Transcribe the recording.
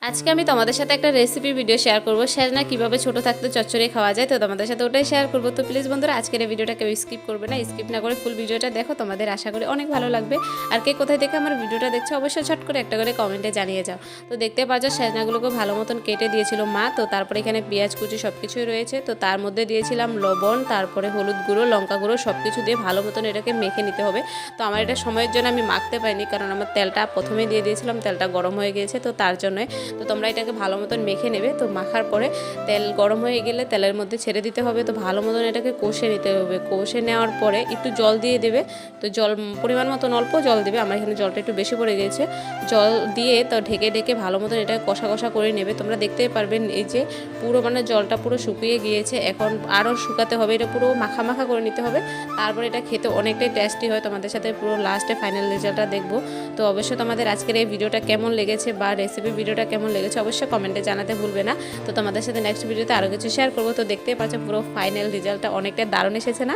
আজকে আমি তোমাদের সাথে একটা রেসিপি ভিডিও শেয়ার করব সেজনা কিভাবে ছোট থাকতে চচ্চড়ি খাওয়া যায়। তো তোমাদের সাথে ওটাই শেয়ার করব। তো প্লিজ বন্ধুরা আজকের এই ভিডিওটা কেউ স্কিপ করবে না, স্কিপ না করে ফুল ভিডিওটা দেখো, তোমাদের আশা করি অনেক ভালো লাগবে। আর কে কোথায় থেকে আমার ভিডিওটা দেখছো অবশ্যই ছোট করে একটা করে কমেন্টে জানিয়ে যাও। তো দেখতে পাচ্ছ সেজনাগুলোকে ভালো মতন কেটে দিয়েছিল মা। তো তারপরে এখানে পেঁয়াজ কুচি সব কিছুই রয়েছে। তো তার মধ্যে দিয়েছিলাম লবণ, তারপরে হলুদ গুঁড়ো, লঙ্কা গুঁড়ো সব কিছু দিয়ে ভালো মতন এটাকে মেখে নিতে হবে। তো আমার এটা সময়ের জন্য আমি মাখতে পারিনি, কারণ আমার তেলটা প্রথমে দিয়ে দিয়েছিলাম, তেলটা গরম হয়ে গিয়েছে। তো তার জন্য তো তোমরা এটাকে ভালো মতন মেখে নেবে। তো মাখার পরে তেল গরম হয়ে গেলে তেলের মধ্যে ছেড়ে দিতে হবে। তো ভালো মতন এটাকে কষে নিতে হবে। কষে নেওয়ার পরে একটু জল দিয়ে দেবে। তো জল পরিমাণ মতন অল্প জল দেবে, আমার এখানে জলটা একটু বেশি পড়ে গিয়েছে। জল দিয়ে তো ঢেকে ঢেকে ভালো মতন এটা কষা কষা করে নেবে। তোমরা দেখতেই পারবেন এই যে পুরো জলটা পুরো শুকিয়ে গিয়েছে। এখন আরও শুকাতে হবে, এটা পুরো মাখা মাখা করে নিতে হবে। তারপরে এটা খেতে অনেকটাই টেস্টি হয়। তোমাদের সাথে পুরো লাস্টে ফাইনাল রেজাল্টটা দেখবো। তো অবশ্যই তোমাদের আজকের এই ভিডিওটা কেমন লেগেছে বা রেসিপি ভিডিওটা কেমন লেগেছে অবশ্যই কমেন্টে জানাতে ভুলবে না। তো তোমাদের সাথে নেক্সট ভিডিওতে আরও কিছু শেয়ার করবো। তো দেখতেই পাচ্ছ পুরো ফাইনাল রেজাল্টটা অনেকটা দারুণ এসেছে না।